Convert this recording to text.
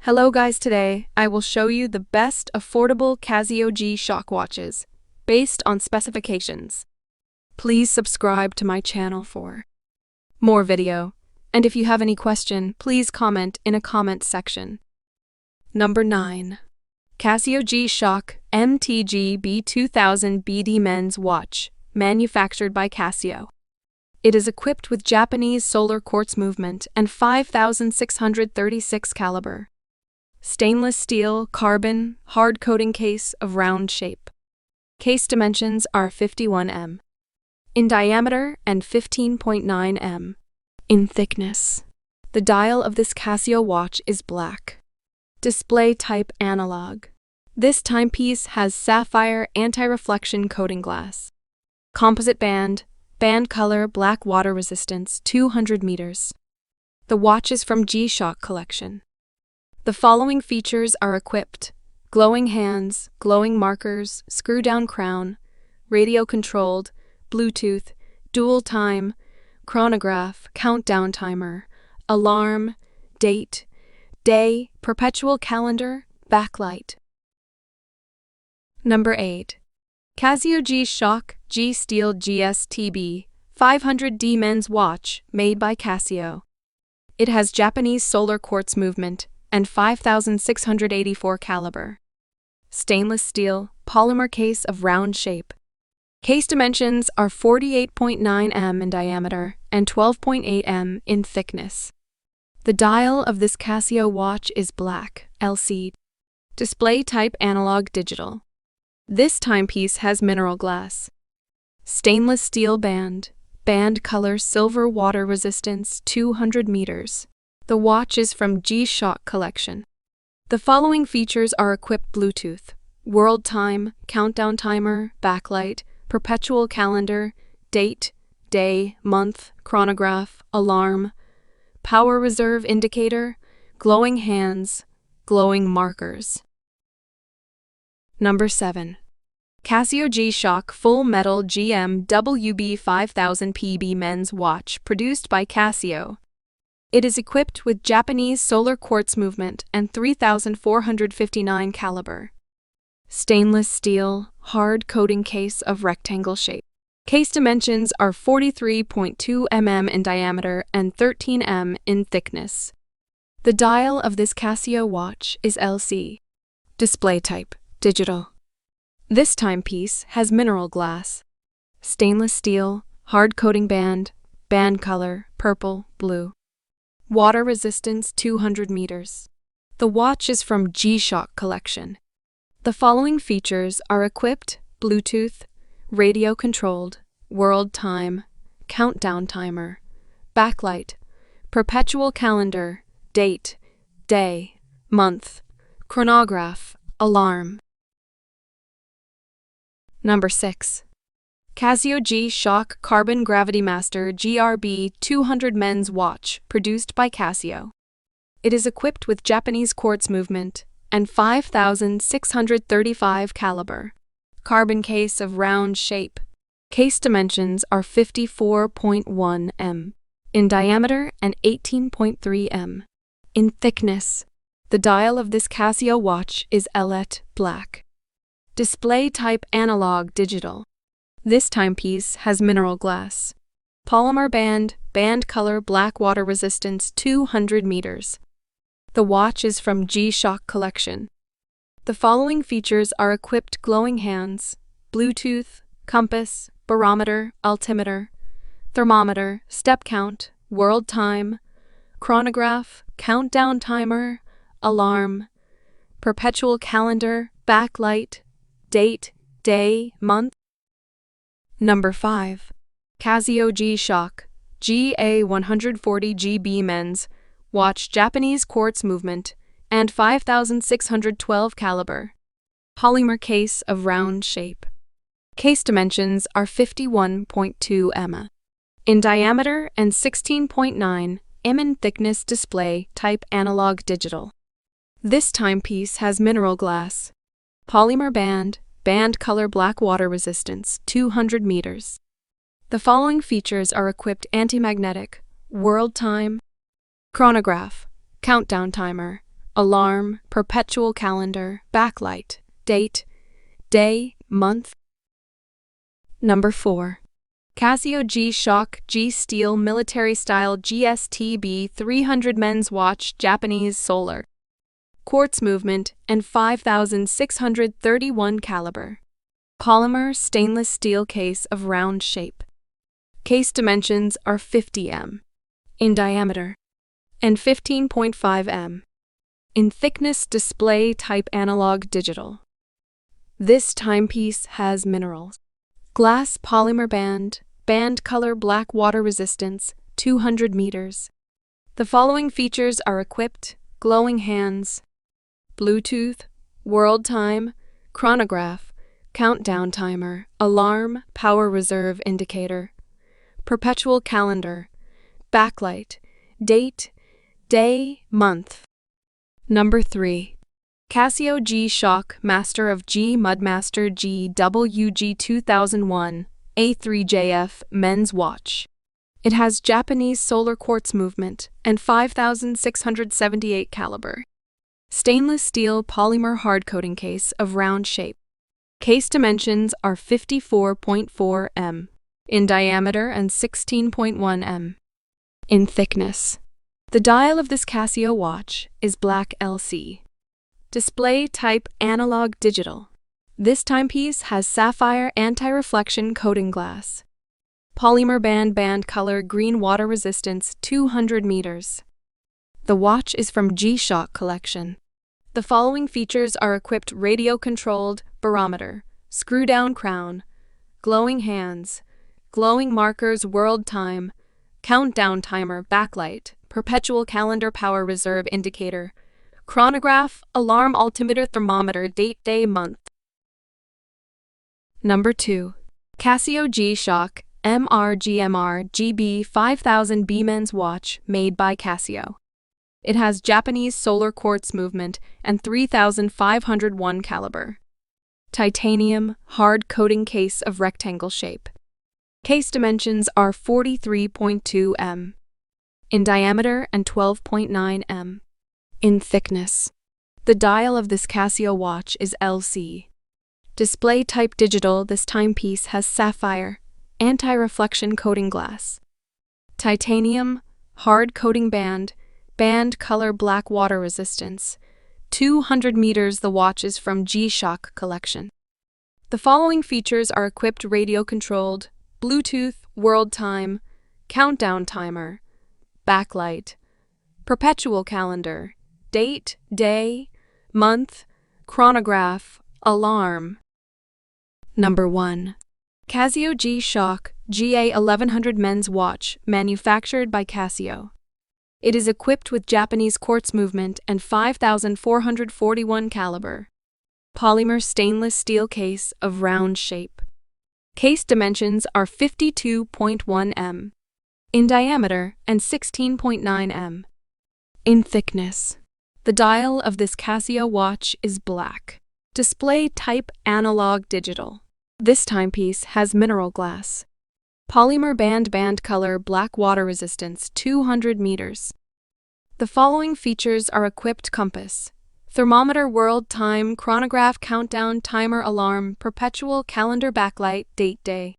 Hello guys, today I will show you the best affordable Casio G-Shock watches based on specifications. Please subscribe to my channel for more video, and if you have any question, please comment in a comment section. Number 9. Casio G-Shock MTG B2000 BD Men's Watch, manufactured by Casio. It is equipped with Japanese solar quartz movement and 5636 caliber. Stainless steel, carbon, hard coating case of round shape. Case dimensions are 51 m in diameter and 15.9 m in thickness. The dial of this Casio watch is black. Display type analog. This timepiece has sapphire anti-reflection coating glass. Composite band color black, water resistance 200 meters. The watch is from G-Shock collection. The following features are equipped: glowing hands, glowing markers, screw-down crown, radio-controlled, Bluetooth, dual time, chronograph, countdown timer, alarm, date, day, perpetual calendar, backlight. Number 8. Casio G-Shock G-Steel GTSB 500D Men's Watch, made by Casio. It has Japanese solar quartz movement and 5684 caliber. Stainless steel, polymer case of round shape. Case dimensions are 48.9 m in diameter and 12.8 m in thickness. The dial of this Casio watch is black, LCD. Display type analog digital. This timepiece has mineral glass. Stainless steel band color silver, water resistance 200 meters. The watch is from G-Shock collection. The following features are equipped: Bluetooth, world time, countdown timer, backlight, perpetual calendar, date, day, month, chronograph, alarm, power reserve indicator, glowing hands, glowing markers. Number 7. Casio G-Shock Full Metal GMWB 5000 PB Men's Watch, produced by Casio. It is equipped with Japanese solar quartz movement and 3459 caliber. Stainless steel, hard coating case of rectangle shape. Case dimensions are 43.2 mm in diameter and 13 m in thickness. The dial of this Casio watch is LCD. Display type digital. This timepiece has mineral glass. Stainless steel, hard coating band color purple, blue. Water resistance 200 meters. The watch is from G-Shock collection. The following features are equipped: Bluetooth, radio-controlled, world time, countdown timer, backlight, perpetual calendar, date, day, month, chronograph, alarm. Number 6. Casio G-Shock Carbon GRAVITYMASTER GRB 200 Men's Watch, produced by Casio. It is equipped with Japanese quartz movement and 5635 caliber. Carbon case of round shape. Case dimensions are 54.1 m in diameter and 18.3 m in thickness. The dial of this Casio watch is LED black. Display type analog digital. This timepiece has mineral glass. Polymer band color black, water resistance 200 meters. The watch is from G-Shock collection. The following features are equipped: glowing hands, Bluetooth, compass, barometer, altimeter, thermometer, step count, world time, chronograph, countdown timer, alarm, perpetual calendar, backlight, date, day, month. Number 5. Casio G-Shock GA140 GB Men's Watch, Japanese quartz movement and 5612 caliber. Polymer case of round shape. Case dimensions are 51.2 m in diameter and 16.9 m in thickness. Display type analog digital. This timepiece has mineral glass. Polymer band color black, water resistance 200 meters. The following features are equipped: anti-magnetic, world time, chronograph, countdown timer, alarm, perpetual calendar, backlight, date, day, month. Number 4. Casio G-Shock G-Steel Military Style GTSB 300 Men's Watch Japanese Solar. Quartz movement and 5631 caliber. Polymer stainless steel case of round shape. Case dimensions are 50 m in diameter and 15.5 m in thickness. Display type analog digital. This timepiece has minerals. Glass polymer band color black water resistance, 200 meters. The following features are equipped: glowing hands, Bluetooth, world time, chronograph, countdown timer, alarm, power reserve indicator, perpetual calendar, backlight, date, day, month. Number 3. Casio G-Shock Master of G Mudmaster GWG 2001 A3JF Men's Watch. It has Japanese solar quartz movement and 5678 caliber. Stainless steel polymer hard coating case of round shape. Case dimensions are 54.4 m in diameter and 16.1 m in thickness. The dial of this Casio watch is black LC. Display type analog digital. This timepiece has sapphire anti-reflection coating glass. Polymer band color green water resistance, 200 meters. The watch is from G-Shock collection. The following features are equipped: radio-controlled barometer, screw-down crown, glowing hands, glowing markers, world time, countdown timer, backlight, perpetual calendar, power reserve indicator, chronograph, alarm, altimeter, thermometer, date, day, month. Number 2. Casio G-Shock RGMR GB 5000B Men's Watch made by Casio. It has Japanese solar quartz movement and 3501 caliber. Titanium hard coating case of rectangle shape. Case dimensions are 43.2 m in diameter and 12.9 m in thickness. The dial of this Casio watch is LC. Display type digital. This timepiece has sapphire anti-reflection coating glass. Titanium hard coating band color black water resistance, 200 meters. The watch is from G-Shock collection. The following features are equipped: radio-controlled, Bluetooth, world time, countdown timer, backlight, perpetual calendar, date, day, month, chronograph, alarm. Number 1. Casio G-Shock GA 1100 Men's Watch, manufactured by Casio. It is equipped with Japanese quartz movement and 5441 caliber. Polymer stainless steel case of round shape. Case dimensions are 52.1 m in diameter and 16.9 m in thickness. The dial of this Casio watch is black. Display type analog digital. This timepiece has mineral glass. Polymer band color black water resistance, 200 meters. The following features are equipped: compass, thermometer, world time, chronograph, countdown timer, alarm, perpetual calendar, backlight, date, day.